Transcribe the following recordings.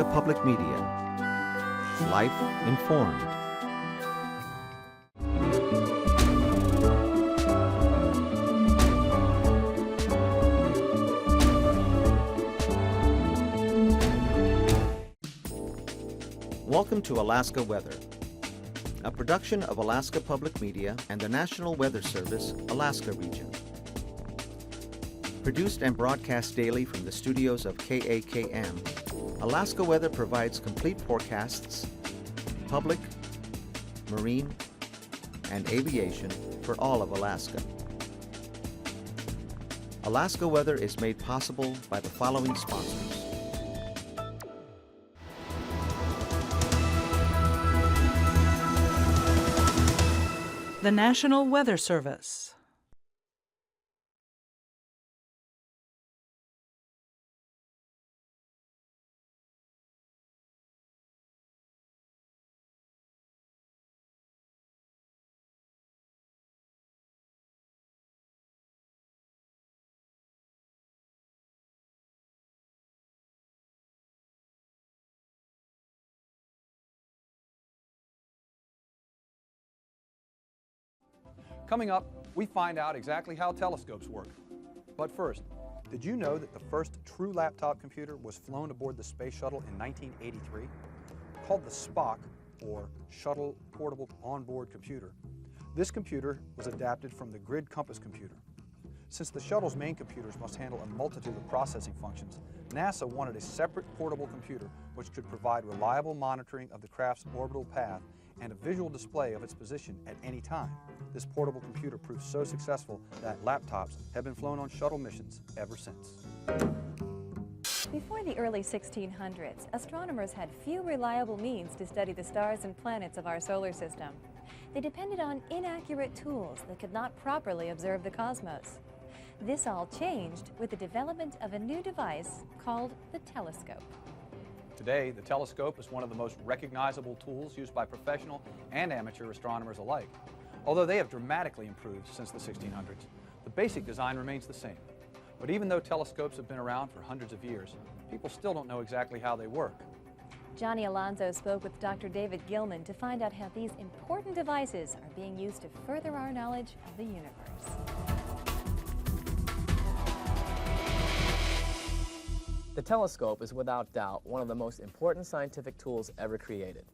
Alaska Public Media. Life informed. Welcome to Alaska Weather, a production of Alaska Public Media and the National Weather Service, Alaska Region. Produced and broadcast daily from the studios of KAKM, Alaska Weather provides complete forecasts, public, marine, and aviation for all of Alaska. Alaska Weather is made possible by the following sponsors. The National Weather Service. Coming up, we find out exactly how telescopes work. But first, did you know that the first true laptop computer was flown aboard the space shuttle in 1983? Called the SPOC, or Shuttle Portable Onboard Computer, this computer was adapted from the Grid Compass computer. Since the shuttle's main computers must handle a multitude of processing functions, NASA wanted a separate portable computer which could provide reliable monitoring of the craft's orbital path and a visual display of its position at any time. This portable computer proved so successful that laptops have been flown on shuttle missions ever since. Before the early 1600s, astronomers had few reliable means to study the stars and planets of our solar system. They depended on inaccurate tools that could not properly observe the cosmos. This all changed with the development of a new device called the telescope. Today, the telescope is one of the most recognizable tools used by professional and amateur astronomers alike. Although they have dramatically improved since the 1600s, the basic design remains the same. But even though telescopes have been around for hundreds of years, people still don't know exactly how they work. Johnny Alonso spoke with Dr. David Gilman to find out how these important devices are being used to further our knowledge of the universe. The telescope is without doubt one of the most important scientific tools ever created.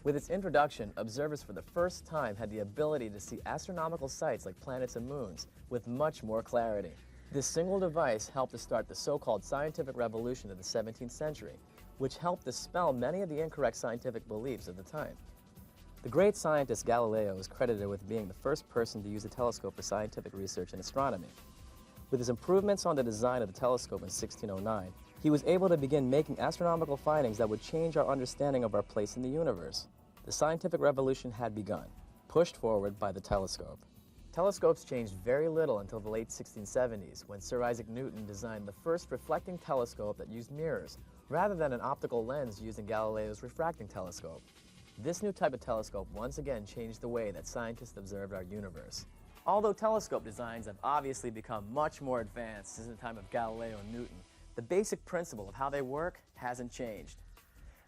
With its introduction, observers for the first time had the ability to see astronomical sights like planets and moons with much more clarity. This single device helped to start the so-called scientific revolution of the 17th century, which helped dispel many of the incorrect scientific beliefs of the time. The great scientist Galileo is credited with being the first person to use a telescope for scientific research in astronomy. With his improvements on the design of the telescope in 1609, he was able to begin making astronomical findings that would change our understanding of our place in the universe. The scientific revolution had begun, pushed forward by the telescope. Telescopes changed very little until the late 1670s, when Sir Isaac Newton designed the first reflecting telescope that used mirrors, rather than an optical lens used in Galileo's refracting telescope. This new type of telescope once again changed the way that scientists observed our universe. Although telescope designs have obviously become much more advanced since the time of Galileo and Newton, the basic principle of how they work hasn't changed.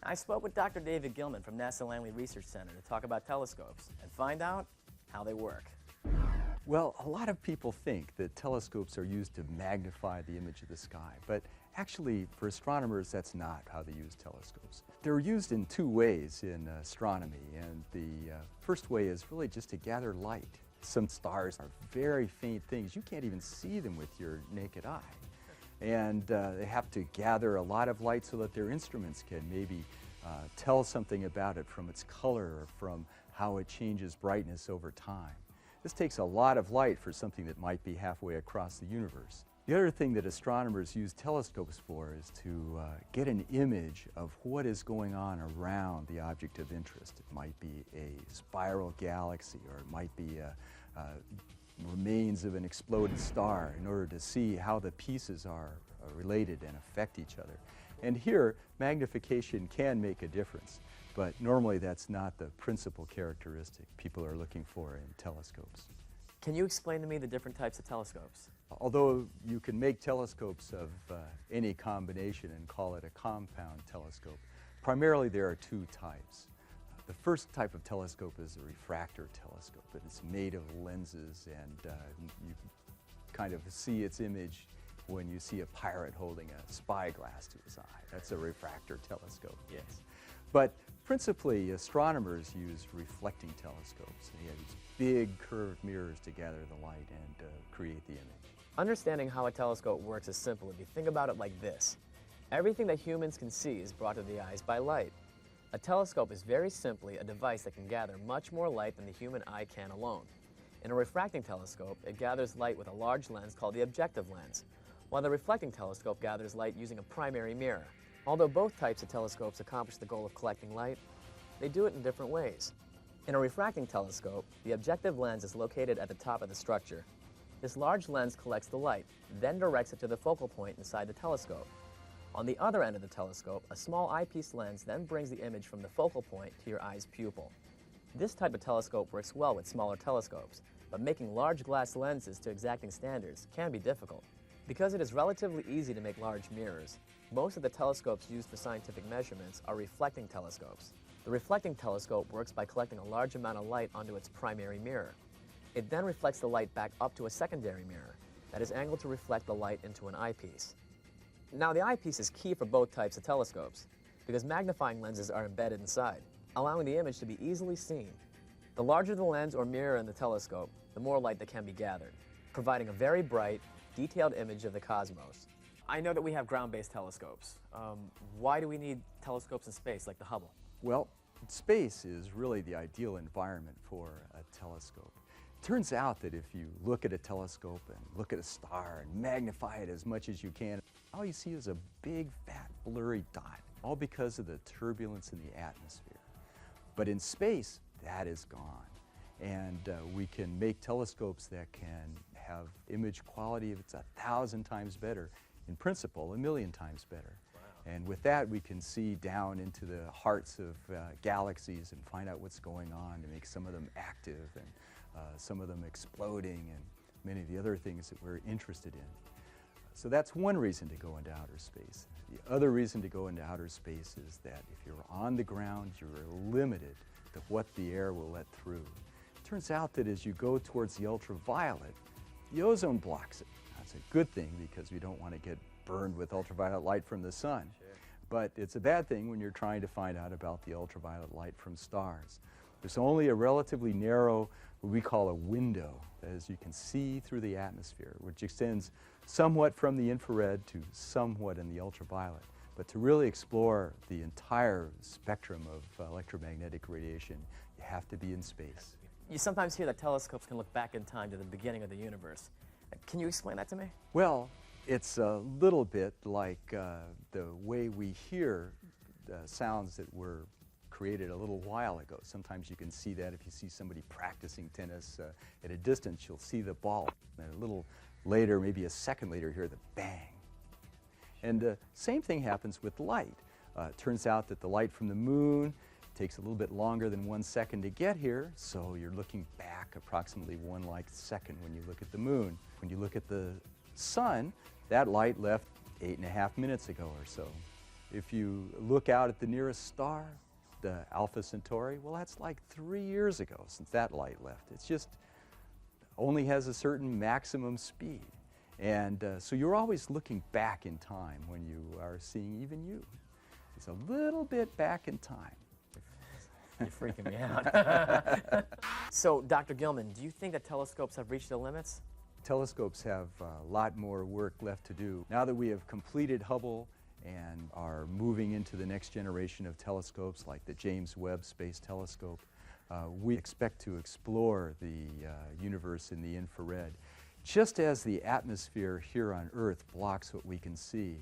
I spoke with Dr. David Gilman from NASA Langley Research Center to talk about telescopes and find out how they work. Well, a lot of people think that telescopes are used to magnify the image of the sky, but actually for astronomers that's not how they use telescopes. They're used in two ways in astronomy, and the first way is really just to gather light. Some stars are very faint things. You can't even see them with your naked eye. And they have to gather a lot of light so that their instruments can maybe tell something about it from its color or from how it changes brightness over time. This takes a lot of light for something that might be halfway across the universe. The other thing that astronomers use telescopes for is to get an image of what is going on around the object of interest. It might be a spiral galaxy, or it might be remains of an exploded star, in order to see how the pieces are related and affect each other. And here, magnification can make a difference, but normally that's not the principal characteristic people are looking for in telescopes. Can you explain to me the different types of telescopes? Although you can make telescopes of any combination and call it a compound telescope, Primarily there are two types. The first type of telescope is a refractor telescope. It's made of lenses, and you kind of see its image when you see a pirate holding a spyglass to his eye. That's a refractor telescope. Yes. But principally, astronomers use reflecting telescopes. They have these big curved mirrors to gather the light and create the image. Understanding how a telescope works is simple if you think about it like this. Everything that humans can see is brought to the eyes by light. A telescope is very simply a device that can gather much more light than the human eye can alone. In a refracting telescope, it gathers light with a large lens called the objective lens, while the reflecting telescope gathers light using a primary mirror. Although both types of telescopes accomplish the goal of collecting light, they do it in different ways. In a refracting telescope, the objective lens is located at the top of the structure. This large lens collects the light, then directs it to the focal point inside the telescope. On the other end of the telescope, a small eyepiece lens then brings the image from the focal point to your eye's pupil. This type of telescope works well with smaller telescopes, but making large glass lenses to exacting standards can be difficult. Because it is relatively easy to make large mirrors, most of the telescopes used for scientific measurements are reflecting telescopes. The reflecting telescope works by collecting a large amount of light onto its primary mirror. It then reflects the light back up to a secondary mirror that is angled to reflect the light into an eyepiece. Now, the eyepiece is key for both types of telescopes because magnifying lenses are embedded inside, allowing the image to be easily seen. The larger the lens or mirror in the telescope, the more light that can be gathered, providing a very bright, detailed image of the cosmos. I know that we have ground-based telescopes. Why do we need telescopes in space like the Hubble? Well, space is really the ideal environment for a telescope. It turns out that if you look at a telescope and look at a star and magnify it as much as you can, all you see is a big, fat, blurry dot, all because of the turbulence in the atmosphere. But in space, that is gone. And we can make telescopes that can have image quality if it's 1,000 times better. In principle, 1,000,000 times better. Wow. And with that, we can see down into the hearts of galaxies and find out what's going on to make some of them active and some of them exploding and many of the other things that we're interested in. So that's one reason to go into outer space. The other reason to go into outer space is that if you're on the ground, you're limited to what the air will let through. It turns out that as you go towards the ultraviolet, the ozone blocks it. That's a good thing because we don't want to get burned with ultraviolet light from the sun. Sure. But it's a bad thing when you're trying to find out about the ultraviolet light from stars. There's only a relatively narrow, what we call a window, as you can see through the atmosphere, which extends somewhat from the infrared to somewhat in the ultraviolet. But to really explore the entire spectrum of electromagnetic radiation, you have to be in space. You sometimes hear that telescopes can look back in time to the beginning of the universe. Can you explain that to me? Well, it's a little bit like the way we hear sounds that were created a little while ago. Sometimes you can see that if you see somebody practicing tennis at a distance, you'll see the ball. And a little later, maybe a second later, hear the bang. And the same thing happens with light. It turns out that the light from the moon takes a little bit longer than 1 second to get here, so you're looking back approximately 1 light second when you look at the moon. When you look at the sun, that light left 8.5 minutes ago or so. If you look out at the nearest star, the Alpha Centauri, well, that's like 3 years ago since that light left. It's just only has a certain maximum speed. And so you're always looking back in time when you are seeing even you. It's a little bit back in time. You're freaking me out. So, Dr. Gilman, do you think that telescopes have reached their limits? Telescopes have a lot more work left to do. Now that we have completed Hubble and are moving into the next generation of telescopes like the James Webb Space Telescope, we expect to explore the universe in the infrared. Just as the atmosphere here on Earth blocks what we can see,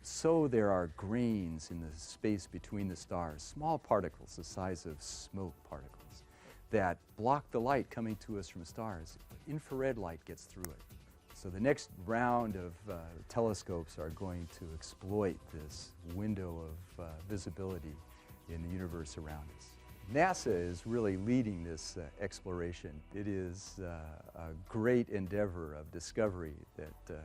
so there are grains in the space between the stars, small particles the size of smoke particles, that block the light coming to us from stars. Infrared light gets through it. So the next round of telescopes are going to exploit this window of visibility in the universe around us. NASA is really leading this exploration. It is a great endeavor of discovery that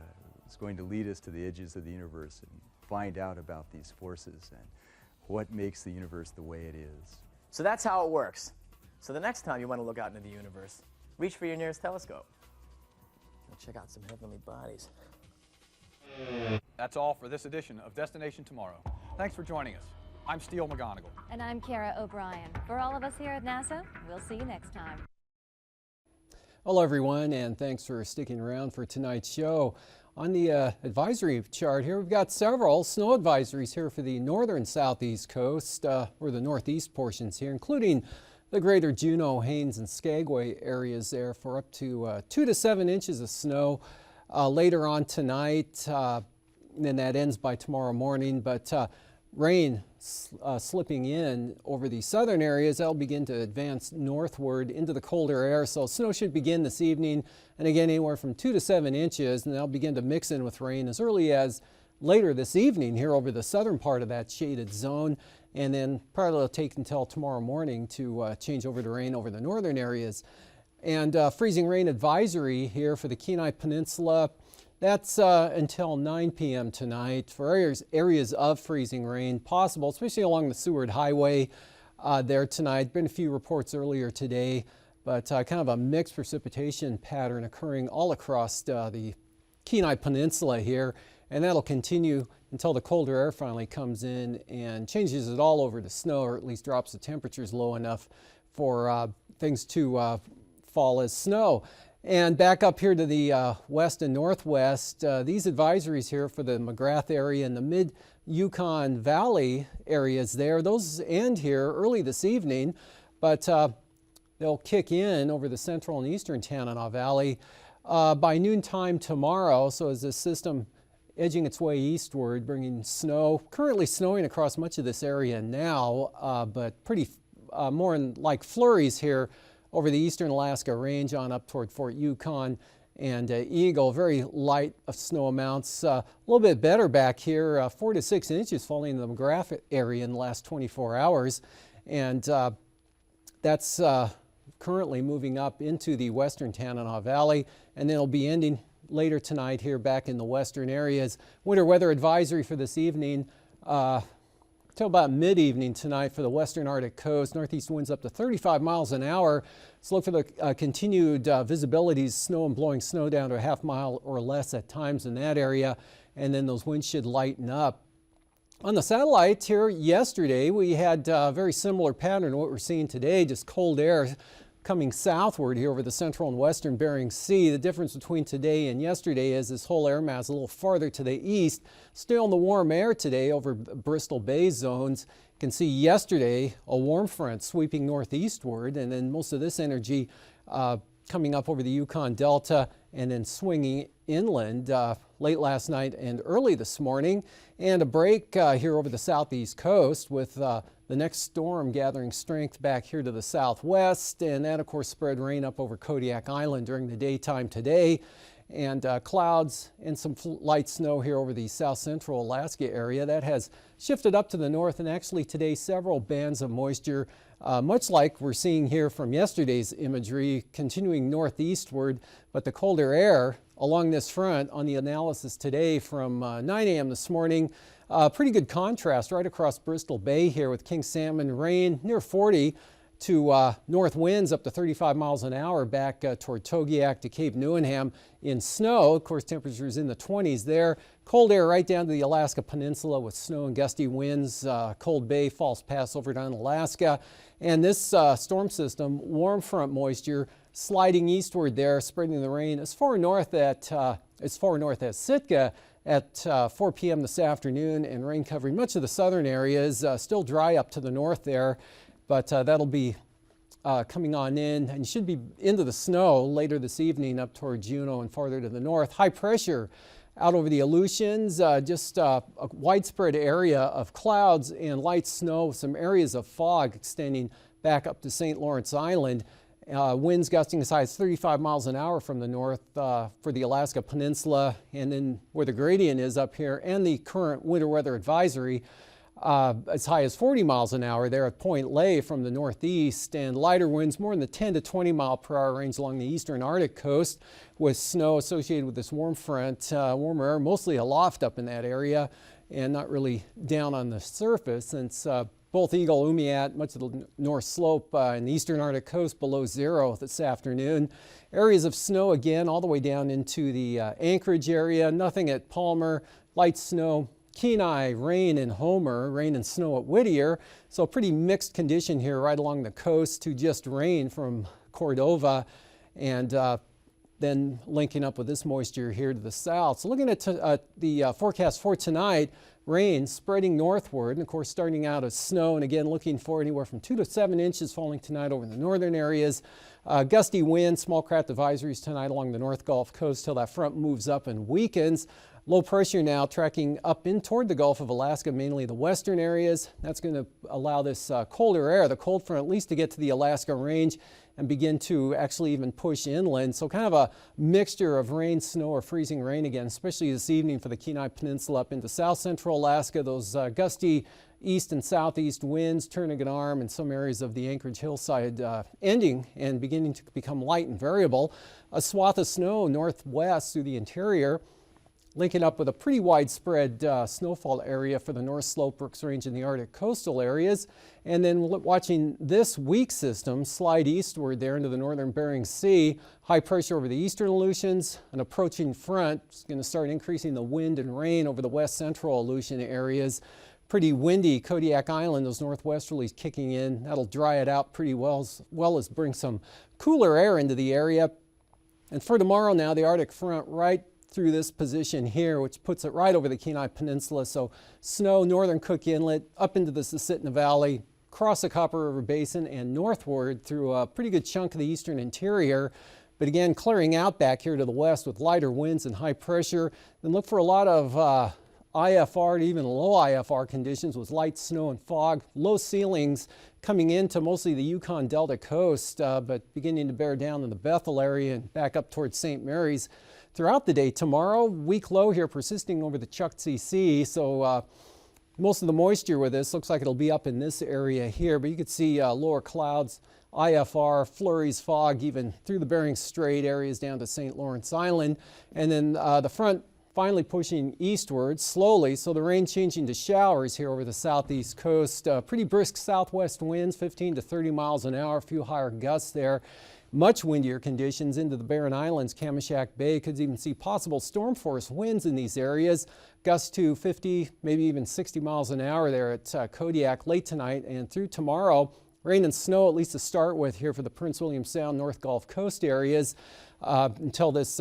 is going to lead us to the edges of the universe and find out about these forces. And what makes the universe the way it is. So that's how it works. So the next time you want to look out into the universe, reach for your nearest telescope and check out some heavenly bodies. That's all for this edition of Destination Tomorrow. Thanks for joining us. I'm Steele McGonigal. And I'm Kara O'Brien. For all of us here at NASA, we'll see you next time. Hello everyone, and thanks for sticking around for tonight's show. On the advisory chart here, we've got several snow advisories here for the northern southeast coast, or the northeast portions here, including the greater Juneau, Haines, and Skagway areas there for up to 2 to 7 inches of snow later on tonight. And that ends by tomorrow morning, but rain slipping in over the southern areas. That'll begin to advance northward into the colder air, so snow should begin this evening, and again anywhere from 2 to 7 inches, and they'll begin to mix in with rain as early as later this evening here over the southern part of that shaded zone, and then probably it'll take until tomorrow morning to change over to rain over the northern areas. And freezing rain advisory here for the Kenai Peninsula. That's until 9 p.m. tonight for areas of freezing rain possible, especially along the Seward Highway there tonight. Been a few reports earlier today, but kind of a mixed precipitation pattern occurring all across the Kenai Peninsula here, and that'll continue until the colder air finally comes in and changes it all over to snow, or at least drops the temperatures low enough for things to fall as snow. And back up here to the west and northwest, these advisories here for the McGrath area and the mid-Yukon Valley areas there, those end here early this evening, but they'll kick in over the central and eastern Tanana Valley by noontime tomorrow. So as this system edging its way eastward, bringing snow, currently snowing across much of this area now, but pretty more in like flurries here over the eastern Alaska Range on up toward Fort Yukon and Eagle. Very light snow amounts. A little bit better back here, 4 to 6 inches falling in the McGrath area in the last 24 hours. And that's currently moving up into the western Tanana Valley, and then it'll be ending later tonight here back in the western areas. Winter weather advisory for this evening till about mid-evening tonight for the western Arctic coast. Northeast winds up to 35 miles an hour. So look for the continued visibilities, snow and blowing snow down to a half mile or less at times in that area, and then those winds should lighten up. On the satellite here yesterday, we had a very similar pattern to what we're seeing today, just cold air coming southward here over the central and western Bering Sea. The difference between today and yesterday is this whole air mass a little farther to the east. Still in the warm air today over Bristol Bay zones. You can see yesterday a warm front sweeping northeastward, and then most of this energy coming up over the Yukon Delta and then swinging inland late last night and early this morning. And a break here over the southeast coast with the next storm gathering strength back here to the southwest, and that of course spread rain up over Kodiak Island during the daytime today, and clouds and some light snow here over the south central Alaska area. That has shifted up to the north, and actually today several bands of moisture, much like we're seeing here from yesterday's imagery, continuing northeastward, but the colder air along this front on the analysis today from 9 a.m. this morning. Pretty good contrast right across Bristol Bay here with king salmon rain near 40 to north winds up to 35 miles an hour back toward Togiak to Cape Newenham. In snow, of course, temperatures in the 20s there. Cold air right down to the Alaska Peninsula with snow and gusty winds. Cold Bay, False Pass over down Alaska. And this storm system, warm front moisture sliding eastward there, spreading the rain as far north as Sitka at 4 p.m. this afternoon, and rain covering much of the southern areas. Still dry up to the north there, but that'll be coming on in and should be into the snow later this evening up toward Juneau and farther to the north. High pressure out over the Aleutians, just a widespread area of clouds and light snow, some areas of fog extending back up to St. Lawrence Island. Winds gusting as high as 35 miles an hour from the north for the Alaska Peninsula, and then where the gradient is up here, and the current winter weather advisory as high as 40 miles an hour there at Point Lay from the northeast, and lighter winds more in the 10 to 20 mile per hour range along the eastern Arctic coast, with snow associated with this warm front, warmer air mostly aloft up in that area. and not really down on the surface, since both Eagle, Umiat, much of the North Slope and the eastern Arctic coast below zero this afternoon. Areas of snow again all the way down into the Anchorage area. Nothing at Palmer. Light snow. Kenai, rain in Homer, rain and snow at Whittier. So pretty mixed condition here right along the coast to just rain from Cordova, and then linking up with this moisture here to the south. So looking at the forecast for tonight, rain spreading northward, and of course starting out as snow, and again looking for anywhere from 2 to 7 inches falling tonight over the northern areas. Gusty wind, small craft advisories tonight along the North Gulf Coast till that front moves up and weakens. Low pressure now tracking up in toward the Gulf of Alaska, mainly the western areas. That's going to allow this colder air, the cold front, at least to get to the Alaska range and begin to actually even push inland. So kind of a mixture of rain, snow, or freezing rain again, especially this evening for the Kenai Peninsula up into south central Alaska. Those gusty east and southeast winds turning an arm in some areas of the Anchorage hillside ending and beginning to become light and variable. A swath of snow northwest through the interior, linking up with a pretty widespread snowfall area for the North Slope, Brooks Range, and the Arctic coastal areas. And then watching this weak system slide eastward there into the northern Bering Sea. High pressure over the eastern Aleutians. An approaching front is going to start increasing the wind and rain over the west central Aleutian areas. Pretty windy Kodiak Island, those northwesterlies kicking in. That'll dry it out pretty well as bring some cooler air into the area. And for tomorrow now, the Arctic front right through this position here, which puts it right over the Kenai Peninsula. So snow, northern Cook Inlet, up into the Susitna Valley, across the Copper River Basin, and northward through a pretty good chunk of the eastern interior. But again, clearing out back here to the west with lighter winds and high pressure. Then look for a lot of IFR to even low IFR conditions with light snow and fog. Low ceilings coming into mostly the Yukon Delta coast, but beginning to bear down in the Bethel area and back up towards St. Mary's throughout the day. Tomorrow, weak low here persisting over the Chukchi Sea. So most of the moisture with this looks like it'll be up in this area here, but you could see lower clouds, IFR, flurries, fog, even through the Bering Strait areas down to St. Lawrence Island. And then the front finally pushing eastward slowly, so the rain changing to showers here over the southeast coast. Pretty brisk southwest winds, 15 to 30 miles an hour, a few higher gusts there. Much windier conditions into the Barren Islands, Kamishak Bay. Could even see possible storm force winds in these areas. Gusts to 50, maybe even 60 miles an hour there at Kodiak late tonight and through tomorrow. Rain and snow, at least to start with here for the Prince William Sound, North Gulf Coast areas until this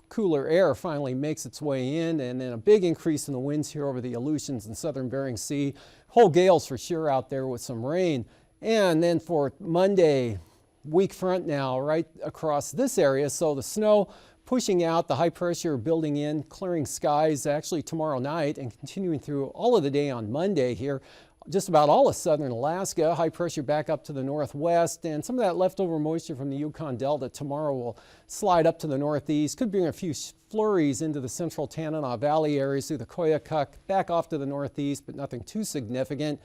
cooler air finally makes its way in, and then a big increase in the winds here over the Aleutians and southern Bering Sea. Whole gales for sure out there with some rain. And then for Monday, weak front now right across this area, so the snow pushing out, the high pressure building in, clearing skies actually tomorrow night and continuing through all of the day on Monday here. Just about all of southern Alaska, high pressure back up to the northwest, and some of that leftover moisture from the Yukon Delta tomorrow will slide up to the northeast. Could bring a few flurries into the central Tanana Valley areas through the Koyukuk, back off to the northeast, but nothing too significant.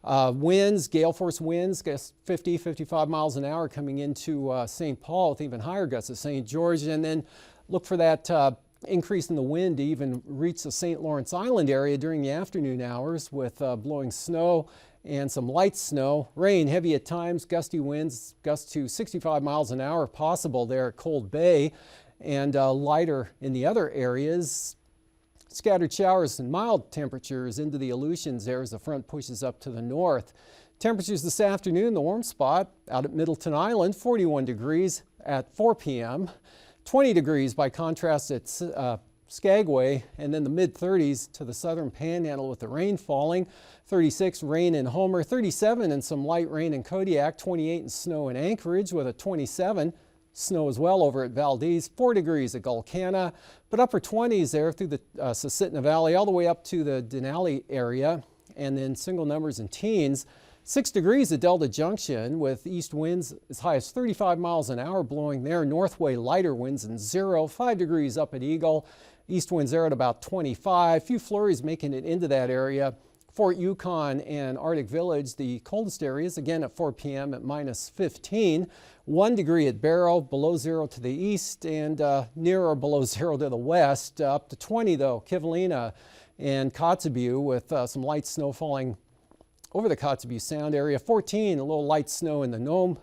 Winds, gale force winds, 50, 55 miles an hour coming into St. Paul with even higher gusts at St. George, and then look for that increase in the wind to even reach the St. Lawrence Island area during the afternoon hours with blowing snow and some light snow. Rain heavy at times, gusty winds, gusts to 65 miles an hour possible there at Cold Bay, and lighter in the other areas. Scattered showers and mild temperatures into the Aleutians there as the front pushes up to the north. Temperatures this afternoon, the warm spot out at Middleton Island, 41 degrees at 4 p.m. 20 degrees by contrast at Skagway, and then the mid-30s to the southern panhandle with the rain falling. 36 rain in Homer, 37 and some light rain in Kodiak, 28 and snow in Anchorage with a 27. Snow as well over at Valdez, 4 degrees at Gulkana, but upper 20s there through the Susitna Valley all the way up to the Denali area, and then single numbers in teens. 6 degrees at Delta Junction with east winds as high as 35 miles an hour blowing there. Northway lighter winds and 0. 5 degrees up at Eagle. East winds there at about 25. Few flurries making it into that area. Fort Yukon and Arctic Village, the coldest areas, again at 4 p.m. at minus 15. 1 degree at Barrow, below 0 to the east, and near or below 0 to the west. Up to 20 though, Kivalina and Kotzebue with some light snow falling over the Kotzebue Sound area. 14, a little light snow in the Nome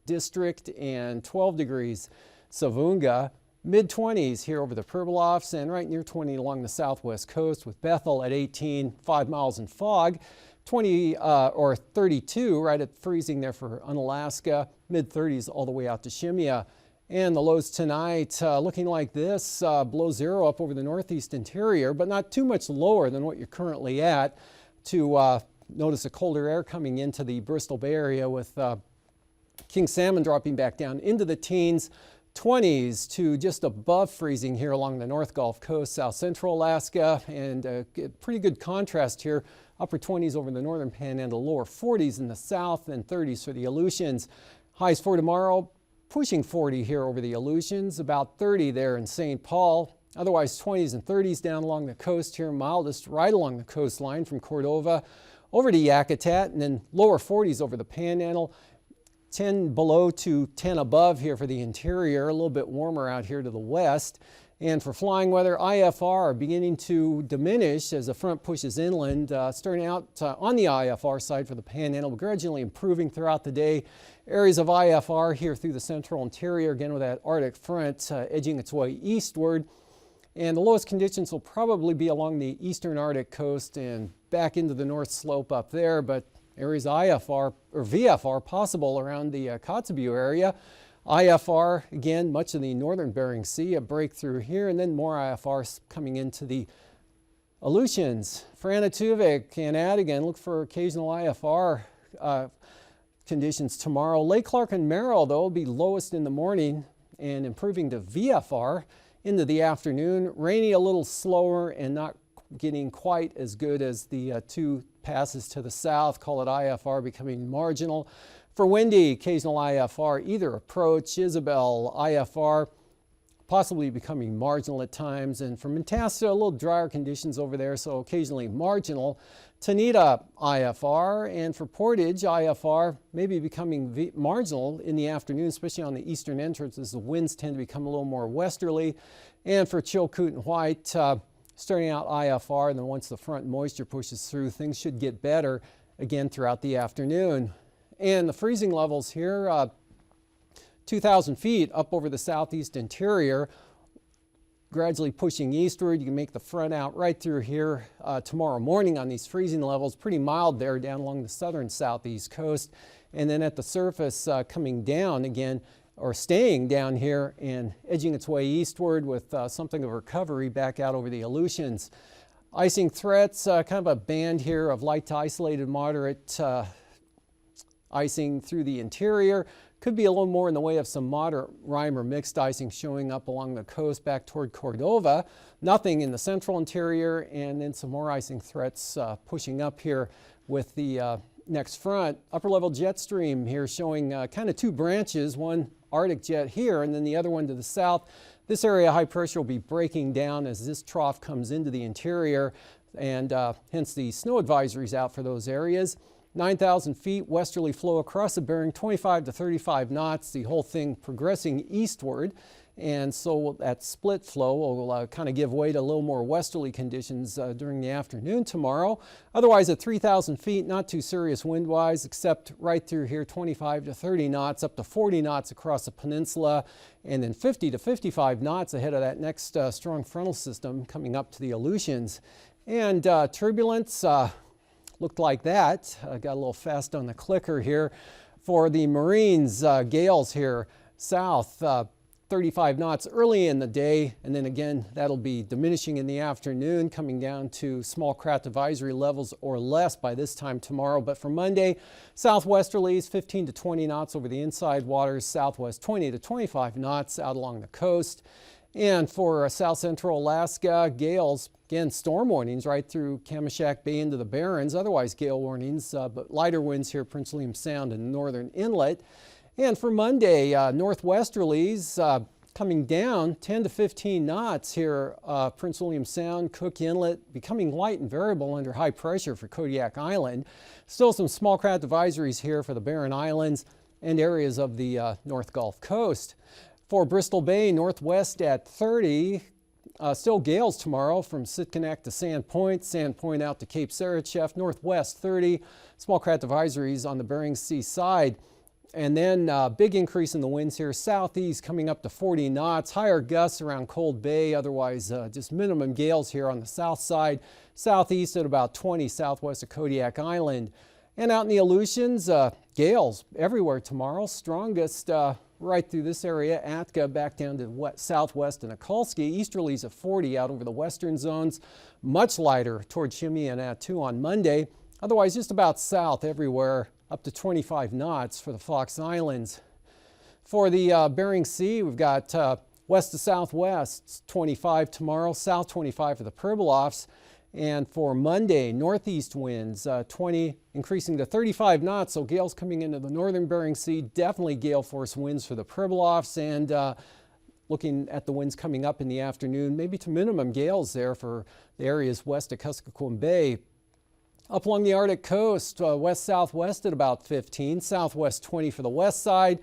district, and 12 degrees Savunga. Mid-20s here over the Pribilofs, and right near 20 along the southwest coast, with Bethel at 18, 5 miles in fog. 20 or 32 right at freezing there for Unalaska. Mid-30s all the way out to Shemya. And the lows tonight looking like this, below zero up over the northeast interior, but not too much lower than what you're currently at. To notice a colder air coming into the Bristol Bay Area, with king salmon dropping back down into the teens, 20s to just above freezing here along the North Gulf Coast, south central Alaska, and a pretty good contrast here. Upper 20s over the northern panhandle, lower 40s in the south, and 30s for the Aleutians. Highs for tomorrow, pushing 40 here over the Aleutians, about 30 there in St. Paul. Otherwise 20s and 30s down along the coast here, mildest right along the coastline from Cordova over to Yakutat, and then lower 40s over the panhandle. 10 below to 10 above here for the interior, a little bit warmer out here to the west. And for flying weather, IFR beginning to diminish as the front pushes inland, starting out on the IFR side for the panhandle, gradually improving throughout the day. Areas of IFR here through the central interior, again with that Arctic front edging its way eastward. And the lowest conditions will probably be along the eastern Arctic coast and back into the north slope up there, but areas IFR or VFR possible around the Kotzebue area. IFR, again, much of the northern Bering Sea, a breakthrough here, and then more IFR coming into the Aleutians. For Anaktuvuk and Adigan, look for occasional IFR conditions tomorrow. Lake Clark and Merrill, though, will be lowest in the morning and improving to VFR into the afternoon. Rainy a little slower and not getting quite as good as the two passes to the south, call it IFR, becoming marginal. For windy, occasional IFR, either approach. Isabel, IFR, possibly becoming marginal at times. And for Mentasta, a little drier conditions over there, so occasionally marginal. Tanita, IFR. And for Portage, IFR, maybe becoming marginal in the afternoon, especially on the eastern entrance as the winds tend to become a little more westerly. And for Chilkoot and White, starting out IFR, and then once the front moisture pushes through, things should get better again throughout the afternoon. And the freezing levels here, 2,000 feet up over the southeast interior, gradually pushing eastward. You can make the front out right through here tomorrow morning on these freezing levels. Pretty mild there down along the southern southeast coast. And then at the surface coming down again, or staying down here and edging its way eastward with something of a recovery back out over the Aleutians. Icing threats, kind of a band here of light to isolated moderate icing through the interior. Could be a little more in the way of some moderate rime or mixed icing showing up along the coast back toward Cordova. Nothing in the central interior, and then some more icing threats pushing up here with the next front. Upper level jet stream here showing kind of two branches, one Arctic jet here and then the other one to the south. This area high pressure will be breaking down as this trough comes into the interior, and hence the snow advisories out for those areas. 9,000 feet westerly flow across the Bering, 25 to 35 knots, the whole thing progressing eastward. And so that split flow will kind of give way to a little more westerly conditions during the afternoon tomorrow. Otherwise at 3,000 feet, not too serious wind-wise, except right through here, 25 to 30 knots, up to 40 knots across the peninsula, and then 50 to 55 knots ahead of that next strong frontal system coming up to the Aleutians. And turbulence looked like that. Got a little fast on the clicker here. For the Marines, gales here south, 35 knots early in the day, and then again that'll be diminishing in the afternoon, coming down to small craft advisory levels or less by this time tomorrow. But for Monday, southwesterlies 15 to 20 knots over the inside waters, southwest 20 to 25 knots out along the coast. And for south central Alaska, gales, again storm warnings right through Kamishak Bay into the Barrens, otherwise gale warnings, but lighter winds here, Prince William Sound and Northern Inlet. And for Monday, northwesterlies coming down 10 to 15 knots here, Prince William Sound, Cook Inlet, becoming light and variable under high pressure for Kodiak Island. Still some small craft advisories here for the Barren Islands and areas of the North Gulf Coast. For Bristol Bay, northwest at 30, Still gales tomorrow from Sitkinak to Sandpoint out to Cape Saratchev, northwest 30. Small craft advisories on the Bering Sea side. And then big increase in the winds here, southeast coming up to 40 knots, higher gusts around Cold Bay, otherwise just minimum gales here on the south side, southeast at about 20 southwest of Kodiak Island. And out in the Aleutians, gales everywhere tomorrow, strongest right through this area, Atka back down to southwest and Nikolsky. Easterlies at 40 out over the western zones, much lighter toward Shimi and Attu on Monday. Otherwise, just about south everywhere, up to 25 knots for the Fox Islands. For the Bering Sea, we've got west to southwest, 25 tomorrow, south 25 for the Pribilofs. And for Monday, northeast winds, 20 increasing to 35 knots, so gales coming into the northern Bering Sea, definitely gale force winds for the Pribilofs, and looking at the winds coming up in the afternoon, maybe to minimum gales there for the areas west of Kuskokwim Bay. Up along the Arctic coast, west-southwest at about 15, southwest 20 for the west side,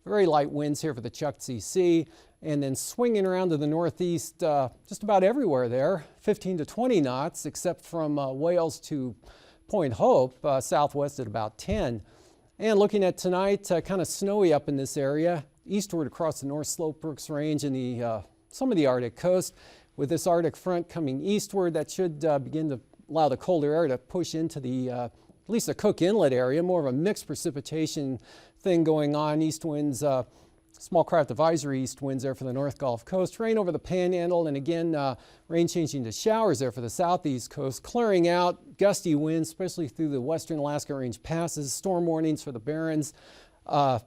very light winds here for the Chukchi Sea. And then swinging around to the northeast, just about everywhere there, 15 to 20 knots, except from Wales to Point Hope, southwest at about 10. And looking at tonight, kind of snowy up in this area, eastward across the North Slope Brooks Range and the some of the Arctic coast. With this Arctic front coming eastward, that should begin to allow the colder air to push into the at least the Cook Inlet area, more of a mixed precipitation thing going on. East winds. Small craft advisory east winds there for the North Gulf Coast. Rain over the Panhandle, and again, rain changing to showers there for the southeast coast. Clearing out, gusty winds, especially through the western Alaska Range passes. Storm warnings for the Barrens.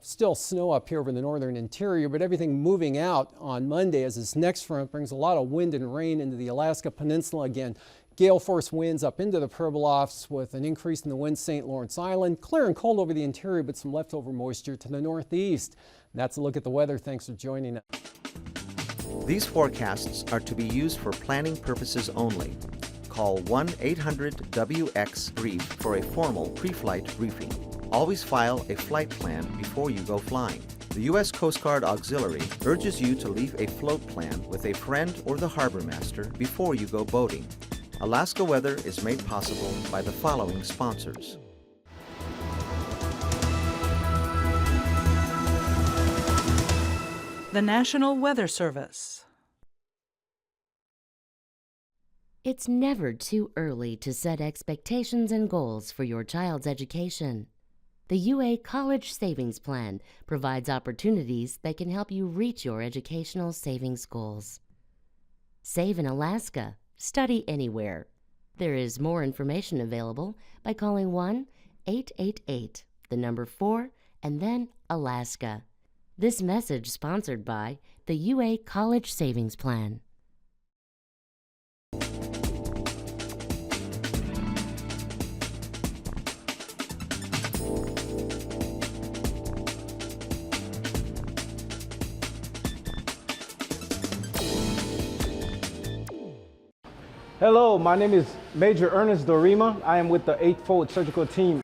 Still snow up here over the northern interior, but everything moving out on Monday as this next front brings a lot of wind and rain into the Alaska Peninsula. Again, gale force winds up into the Pribilofs with an increase in the wind St. Lawrence Island. Clear and cold over the interior, but some leftover moisture to the northeast. That's a look at the weather. Thanks for joining us. These forecasts are to be used for planning purposes only. Call 1-800-WX-BRIEF for a formal pre-flight briefing. Always file a flight plan before you go flying. The U.S. Coast Guard Auxiliary urges you to leave a float plan with a friend or the harbor master before you go boating. Alaska Weather is made possible by the following sponsors. The National Weather Service. It's never too early to set expectations and goals for your child's education. The UA College Savings Plan provides opportunities that can help you reach your educational savings goals. Save in Alaska. Study anywhere. There is more information available by calling 1-888, the number 4, and then Alaska. This message sponsored by the UA College Savings Plan. Hello, my name is Major Ernest Dorima. I am with the 8th Forward Surgical Team.